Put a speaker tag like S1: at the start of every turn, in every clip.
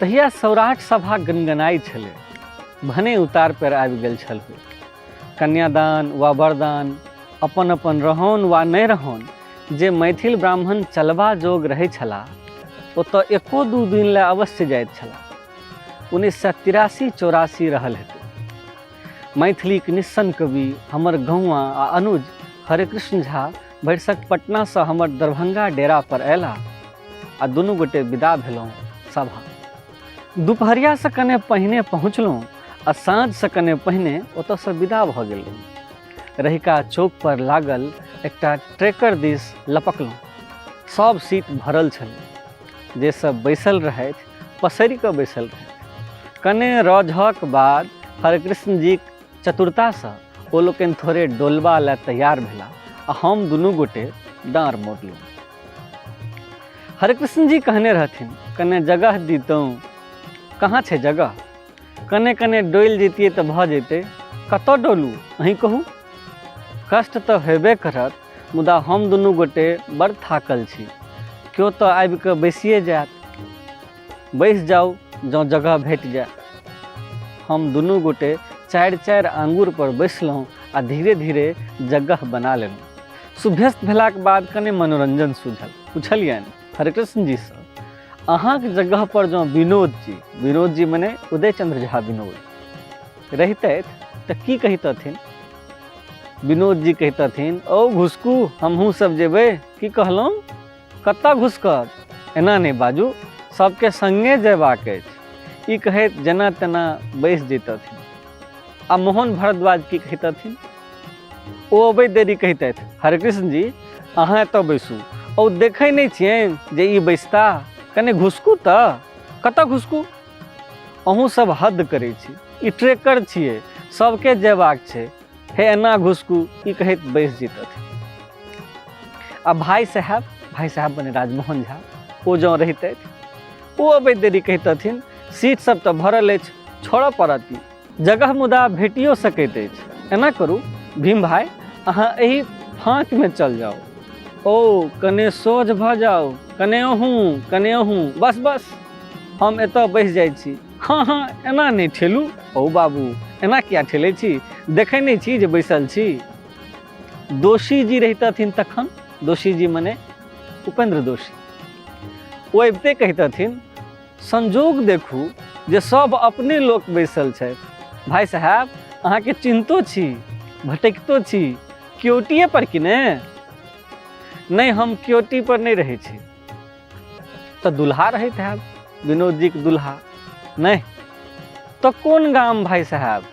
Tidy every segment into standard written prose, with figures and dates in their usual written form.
S1: तहिया सौराठ सभा गनगनाई छलै, भने उतार पर आबि गेल छल। कन्यादान वा वरदान अपन अपन रहौन वा नहि रहौन, जे मैथिल ब्राह्मण चलबा जोग रहै छलाह ओतऽ एको दू दिन लए अवश्य जाइत छलाह। 1983-84 रहल हेतै। मैथिलीक निस्सन कवि हमर गौआ आ अनुज हरेकृष्ण झा भरिसक पटनासँ हमर दरभंगा डेरा पर अयला आ दुनू गोटे विदा भेलहुँ सभा। दुपहरियासँ कने पहिने पहुँचलहुँ आ साँझसँ कने पहिने ओतऽसँ विदा भऽ गेलहुँ। रहिका चौक पर लागल एकटा ट्रैकर दिस लपकलहुँ। सब सीट भरल छलै। जे सब बैसल रहथि पसरि कऽ बैसल रहथि। कने रौझक बाद हरेकृष्ण जीक चतुरतासँ ओ लोकनि थोड़े डोलबा लए तैयार भेला आ हम दुनू गोटे डाँर मोड़लहुँ। हरेकृष्ण जी कहने रहथिन, कने जगह दीतहुँ। कहाँ छै जगह? कने कने डोलि जैतियै तऽ भऽ जैतै। कतऽ डोलू अहीं कहू? कष्ट तऽ हेबे करत, मुदा हम दुनू गोटे बड़ थाकल छी। केओ तऽ आबि कऽ बैसिए जायत। बैस जाउ जँ जगह भेट जाय। हम दुनू गोटे 4-4 आंगुर पर बैसलहुँ आ धीरे धीरे जगह बना लेलहुँ। सुभ्यस्त भेलाक बाद कने मनोरंजन सूझल। पुछलियनि हरेकृष्ण जीसँ, अहाँके जगह पर जँ विनोद जी मने उदय चंद्र झा विनोद रहितथि तऽ की कहितथिन? विनोद जी कहितथिन, ओ घुसकू हमहूँ सब जेबै। की कहलहुँ? कतऽ घुसकर? एना नहि बाजू, सबके संगे जयबाक अछि। ई कहैत जेना तेना बैस जैतथिन। आ मोहन भारद्वाज की कहितथिन? ओ अबै देरी कहितथि, हरेकृष्ण जी अहाँ एतऽ बैसू। ओ देखै नहि छियनि जे ई बैसता? कने घुसकू तऽ। कतऽ घुसकू? अहूँ सब हद करै छी। ई ट्रैकर छियै, सबके जयबाक छै। हे एना घुसकू, ई कहैत बैस जैतथिन। आ भाई साहब बने राजमोहन झा, ओ जँ रहितथि, ओ अबै देरी कहितथिन, सीट सब तऽ भरल अछि, छोड़ऽ पड़त। जगह मुदा भेटियो सकैत अछि। एना करू भीम भाई, अहाँ एही फाँकमे चल जाउ। ओ कने सोझ भऽ जाउ, कने अहूँ, बस हम एतऽ बैस जाइ छी। हाँ एना नहि ठेलू। ओ बाबू एना किया ठेलै छी? देखै नहि छी जे बैसल छी? दोषी जी रहितथिन तखन? दोषी जी मने उपेंद्र दोषी। ओ अबिते कहितथिन, संजोग देखू जे सब अपने लोक बैसल छथि। भाई साहब अहाँके चिन्तो छी, भटकितो छी, क्योटिए पर कि ने? नहीं हम क्योटी पर नहीं रहै छी। तऽ दुल्हा रहैत हैब, विनोद जी के दुल्हा? नहीं तो कोन गाम भाई साहब?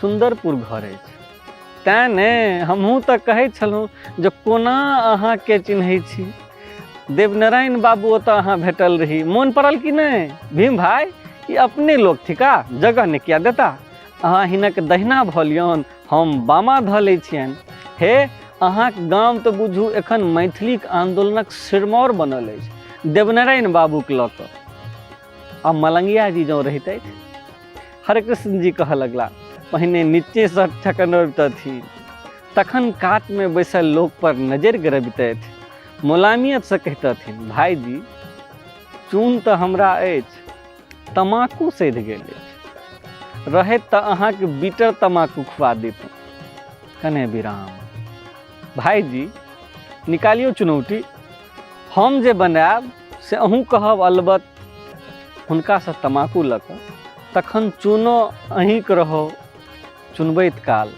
S1: सुंदरपुर घर अछि। तैं ने हमहूँ तऽ कहै छलहुँ जे कोना अहाँके चिन्है छी। देवनारायण बाबू ओतऽ अहाँ भेटल रही, मोन पड़ल कि नहीं? भीम भाई ई अपने लोक थिका, जगह ने किया देता? अहाँ हिनक दहिना भऽ लियौन, हम बामा धऽ लै छियनि। हे अहाँके गाम तऽ बुझू एखन मैथिलीक आंदोलनक सिरमौर बनल अछि, देवनारायण बाबूके लऽ कऽ। आ मलंगिया जी जँ रहितथि? हरेकृष्ण जी कहऽ लगला, पहिने नीचेसँ ठकनोबितथिन, तखन कातमे बैसल लोक पर नजरि गरबितथि, मुलामियतसँ कहितथिन, भाईजी चून तऽ हमरा अछि, तमाकू सधि गेल अछि। रहैत तऽ अहाँके बीटर तमाकू खुआ देतहुँ। कने विराम। भाईजी निकालियौ चुनौती। हम जे बनायब से अहूँ कहब अलबत। हुनकासँ तमाकू लऽ कऽ तखन चूनो अहींके रहो चुनबैत काल।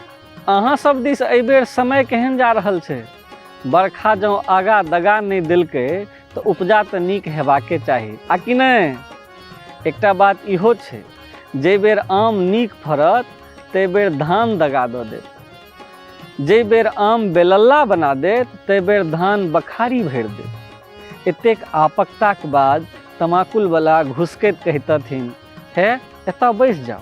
S1: अहाँ सब दिस एहिबेर समय केहन जा रहल छै? बरखा जँ आगा दगा नहि देलकै तऽ उपजा तऽ नीक हेबाके चाही, आ कि नहि? एकटा बात इहो छै, जाहि बेर आम नीक फड़त ताहि बेर धान दगा दऽ देत। जाहि बेर आम बेलल्ला बना देत ताहि बेर धान बखारी भरि देत। एतेक आपकताक बाद तमाकुलवला घुसकैत कहितथिन, हे एतऽ बैस जाउ।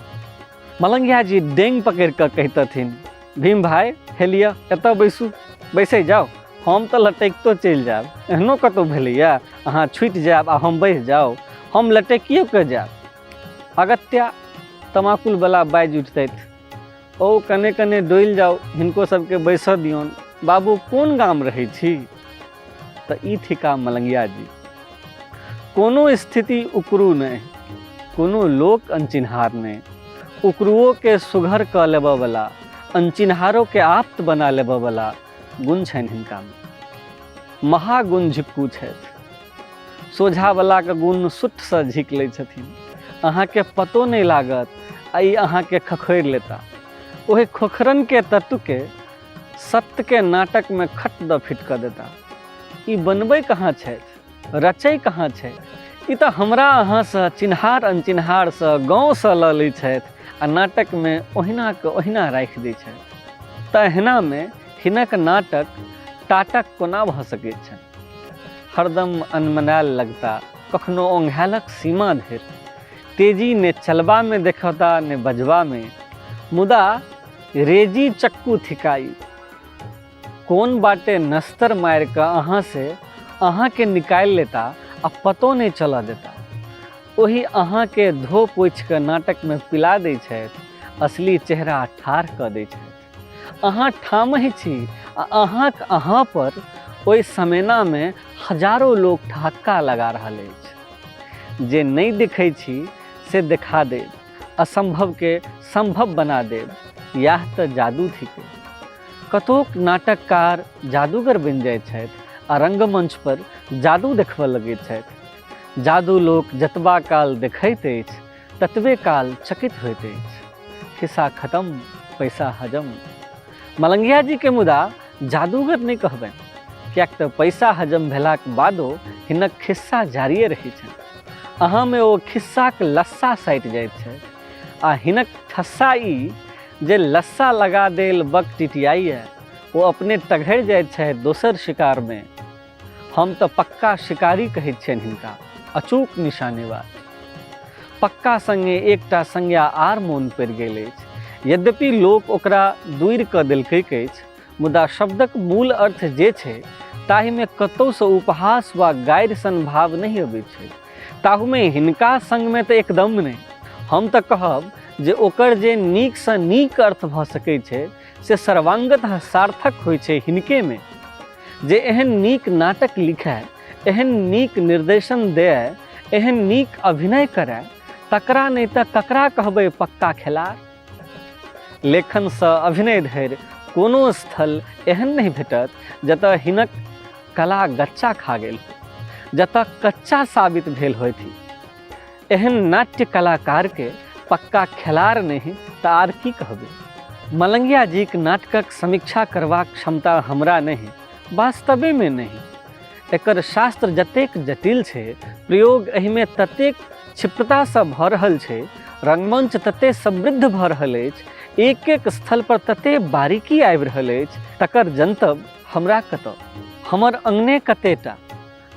S1: मलंगिया जी डेंग पकड़ि कऽ कहितथिन, भीम भाई हे लिअ एतऽ बैसू, बैसै जाउ। हम तऽ लटकितो चलि जायब। एहनो कतहु भेलैया अहाँ छुटि जायब आ हम बैस जाउ? हम लटकियो कऽ जायब। अगत्या तमाकुलवला बाजि उठतथि, ओ कने कने डोलि जाउ, हिनको सबके बैसऽ दियौन। बाबू कोन गाम रहै छी? तऽ ई थिका मलंगिया जी। कोनो स्थिति उकरू नहीं, कोनो लोक अनचिन्हार नहीं। उकरुओं के सुघर क लेबऽ वाला, अनचिन्हारों के आप्त बना लेबऽ वाला गुण छनि हिनका में। महागुण झिक्कू छथि। सोझावला के गुण सुटसँ झीक लै छथिन। अहाँके पतो नहीं लागत आ ई अहाँके खखोरि लेता। ओहि खोखरन के तत्व के सत्य के नाटक में खट द फिट क देता। ई बनबै कहाँ छथि, रचै कहाँ छथि। ई तऽ हमरा अहाँसँ चिन्हार अनचिन्हारसँ गाँवसँ लऽ लै छथि आ नाटक में ओहिना के ओहिना राखि दै छथि। तऽ एहिनामे हिनक नाटक टाटक कोना भऽ सकैत छनि। हरदम अनमनायल लगता, कखनो ओंघायलक सीमा धरि। तेजी ने चलबा में देखता ने बजबा में, मुदा रेजी चक्कू थिकाई। कोन बाटे नस्तर मार के अहाँ से अहाँ के निकाल लेता आ पतो नहीं चला देता। वही अहाँ के धो पोछ के नाटक में पिला दै छथि, असली चेहरा ठाढ़ क दै छथि। अहाँ ठामहि छी आ अहाँक अहाँ पर ओहि समेना में हजारों लोग ठहाक्का लगा रहल अछि। जे नहीं देखै छी से देखा देब, असंभव के संभव बना देब, यह तऽ जादू थिके। कतोक नाटककार जादूगर बनि जाइत छथि आ रंगमंच पर जादू देखबऽ लगैत छथि। जादू लोक जतबा काल देखैत अछि ततबे काल चकित होइत अछि। खिस्सा खत्म, पैसा हजम। मलंगिया जी के मुदा जादूगर नहीं कहबनि, किएक तऽ पैसा हजम भेलाक बादो हिनक खिस्सा जारिये रहै छनि। अहाँ में ओ खिस्साक लस्सा साटि जाइत छथि आ हिनक ठस्सा ई जे लस्सा लगा देल बक टिटियाइए, वो अपने टघरि जाइत छथि दोसर शिकार में। हम तऽ पक्का शिकारी कहैत छियनि हिनका, अचूक निशानेबाज। पक्का संगे एकटा संज्ञा आर मोन पड़ि गेल अछि। यद्यपि लोक ओकरा दूरि कऽ देलकैक अछि, मुदा शब्दक मूल अर्थ जे छै ताहि में कतौसँ उपहास वा गारि सन भाव नहीं अबैत छै। ताहू में हिनका संग में तऽ एकदम नहीं। हम तऽ कहब जे ओकर जे नीक सँ नीक अर्थ भऽ सकै छै से सर्वांगतः सार्थक होइ छै हिनके में। जे एहन नीक नाटक लिखै, एहन नीक निर्देशन दे, एहन नीक अभिनय करे, तकरा नहीं तऽ ककरा कहबै पक्का खेलाड़। लेखनसँ अभिनय धरि कोनो स्थल एहन नहीं भेटत जतऽ हिनक कला गच्चा खा गेल हो, जतऽ कच्चा साबित भेल होइथि। एहन नाट्य कलाकार के पक्का खेलाड़ नहीं तऽ आर की कहबै। मलंगिया जी के नाटकक समीक्षा करबाक क्षमता हमरा नहीं, वास्तवे में नहीं। एकर शास्त्र जतेक जटिल छै, प्रयोग एहि में ततेक क्षिप्रतासँ भऽ रहल छै, रंगमंच तते समृद्ध भऽ रहल अछि, एक एक स्थल पर तते बारीकी आबि रहल अछि, तकर जनतब हमरा कतऽ। हमर अंगने कतेटा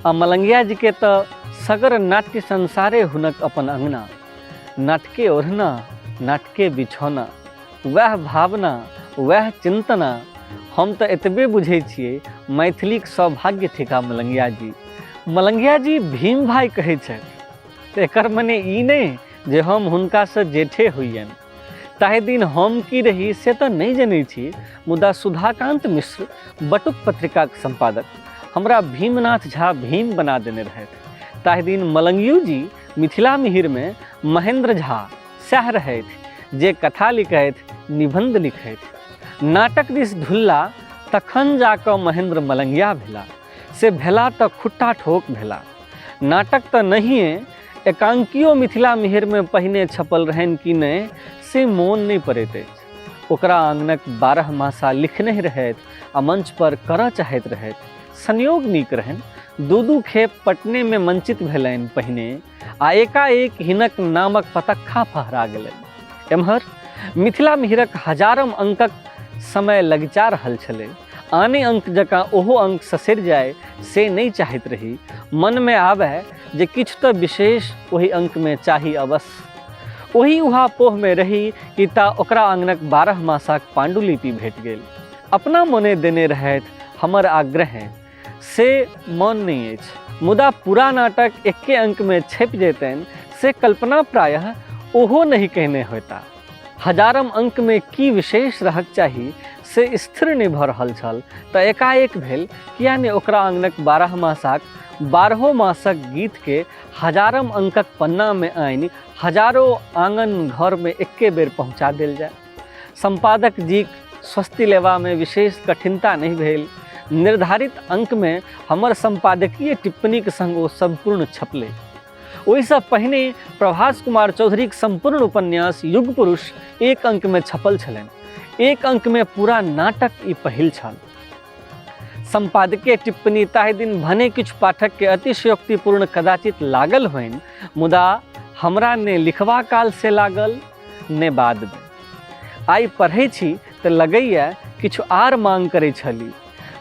S1: आ मलंगिया जी के तऽ सगर नाट्य संसारे हुनक अपन अंगना। नाटके ओढ़ना, नाटके बिछौना, वह भावना, वह चिंतना। हम तऽ एतबे बुझै छियै मैथिलीक सौभाग्य थिका मलंगिया जी। मलंगिया जी भीम भाई कहै छथि तऽ एकर मने ई नहीं जे हम हुनकासँ जेठे होइयनि। ताहि दिन हम की रही से तऽ नहीं जनै छी, मुदा सुधाकांत मिश्र बटुक पत्रिकाक संपादक हमरा भीमनाथ झा भीम बना देने रहथि। ताहि दिन मलंगियो जी मिथिला मिहिर में महेंद्र झा सएह रहथि जे कथा लिखैत, निबंध लिखैत। नाटक दिस ढुल्ला तखन जाकऽ महेंद्र मलंगिया भेला। से भेला तऽ खुट्टा ठोक भेला। नाटक तऽ नहिए, एकांकियो मिथिला मिहिर में पहिने छपल रहनि कि नहीं से मोन नहीं पड़ैत अछि। ओकरा आंगनक 12 मासा लिखने रहथि आ मंच पर करऽ चाहैत रहथि। संयोग नीक रहनि। दू खेप पटने में मंचित भेलनि पहिने, आ एकाएक हिनक नामक पतक्खा फहरा गेलनि। एम्हर मिथिला मिहिरक हजारम अंकक समय लगिचा रहल छलै। आने अंक जकाँ ओहो अंक ससरि जाय से नहीं चाहैत रही। मन में आबे जे किछु तऽ विशेष ओहि अंक में चाही अवश्य। ओही उहापोह में रही कि ता ओकरा आंगनक 12 मासाक पांडुलिपि भेट गेल। अपना मोने देने रहथि हमर आग्रह से मन नहीं अछि, मुदा पूरा नाटक एक्के अंक में छपि जेतनि से कल्पना प्रायः ओहो नहीं कहने होता। हजारम अंक में की विशेष रहक चाही से स्थिर नहीं भऽ रहल छल तऽ एकाएक भेल किया ने ओकरा आंगनक 12 मासाक 12 मासक गीत के हजारम अंकक पन्ना में आनि हजारों आंगन घर में एक्के बेर पहुँचा देल जाय। संपादक जी स्वस्ति लेवा में विशेष कठिनता नहीं भेल। निर्धारित अंक में हमर संपादकीय टिप्पणी के संग ओ संपूर्ण छपले। ओहिसँ पहिने प्रभास कुमार चौधरी के संपूर्ण उपन्यास युग पुरुष एक अंक में छपल छलनि। एक अंक में पूरा नाटक ई पहिल छल। संपादकीय टिप्पणी ताहि दिन भने किछु पाठक के अतिशयोक्तिपूर्ण कदाचित लागल होइन, मुदा हमरा ने लिखबा काल से लागल ने बाद में। आई पढ़ै छी तऽ लगैया किछु आर मांग करै छली।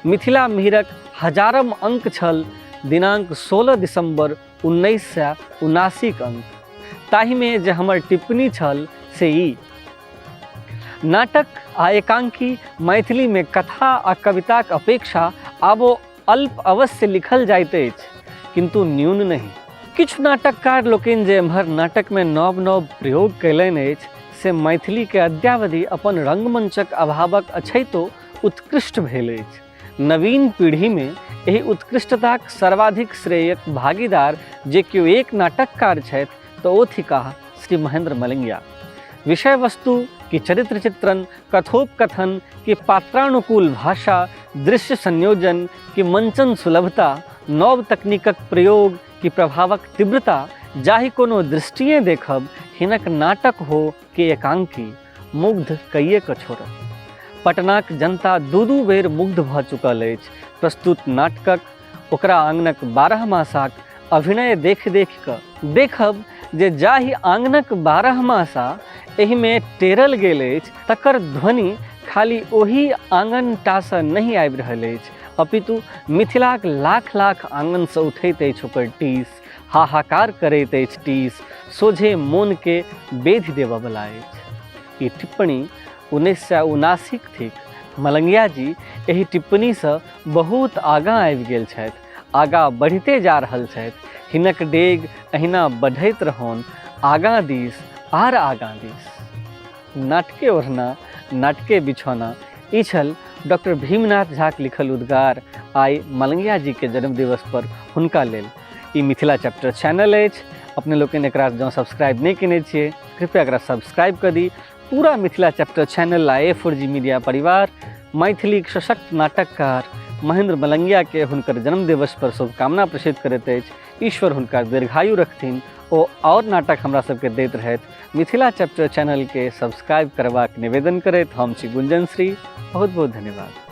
S1: मिथिला मिहिरक हजारम अंक छल, दिनांक 16 दिसंबर 1979 के अंक। ताहि में जे हमर टिप्पणी छल से ई: नाटक आ एकांकी मैथिली में कथा आ कविताक अपेक्षा आबो अल्प अवश्य लिखल जाइत अछि, किंतु न्यून नहीं। किछु नाटककार लोकनि जे एम्हर नाटक में नव नव प्रयोग कयलनि अछि, से मैथिली के अद्यावधि अपन रंगमंचक अभावक अछैतो उत्कृष्ट भेल अछि। नवीन पीढ़ी में एहि उत्कृष्टताक सर्वाधिक श्रेयक भागीदार जे केओ एक नाटककार छथि तऽ ओ थिकाह श्री महेंद्र मलंगिया। विषय वस्तु की चरित्र चित्रण, कथोपकथन की पात्रानुकूल भाषा, दृश्य संयोजन की मंचन सुलभता, नव तकनीकक प्रयोग की प्रभावक तीव्रता, जाहि कोनो दृष्टिए देखब हिनक नाटक हो के एकांकी मुग्ध कइए क छोड़त। पटनाक जनता दू दू बेर मुग्ध भऽ चुकल अछि। प्रस्तुत नाटकक ओकरा आंगनक 12 मासाक अभिनय देख कऽ देखब जे जाहि आंगनक 12 मासा एहि में टेरल गेल अछि, तकर ध्वनि खाली ओही आंगन टासँ नहीं आबि रहल अछि, अपितु मिथिलाक लाख लाख आंगन से उठैत अछि ओकर टीस, हाहाकार करैत अछि टीस, सोझे मोन के बेधि देबऽ वाला अछि। ई टिप्पणी 1979 थिक। मलंगिया जी एहि टिप्पणी से बहुत आगाँ आबि गेल छथि, आगाँ बढ़िते जा रहल छथि। हिनक डेग अहिना बढ़ैत रहौन, आगाँ दिस आर आगाँ दिस। नाटके ओढ़ना नाटके बिछौना, ई छल डॉक्टर भीमनाथ झा के लिखल उद्गार आइ मलंगिया जी के जन्मदिवस पर हुनका लेल। ई मिथिला चैप्टर चैनल अछि, अपने लोकनि एकरा जँ सब्सक्राइब नहीं केने छियै कृपया एकरा सब्सक्राइब कर दी। पूरा मिथिला चैप्टर चैनल आ A4G मीडिया परिवार मैथिली सशक्त नाटककार महेंद्र मलंगिया के हुनकर जन्मदिवस पर शुभकामना प्रेषित करैत अछि। ईश्वर हुनकर दीर्घायु रखथिन, ओ और नाटक हमरा सबके दैत रहथि। मिथिला चैप्टर चैनल के सब्सक्राइब करबाक निवेदन करैत हम छी गुंजन श्री। बहुत बहुत धन्यवाद।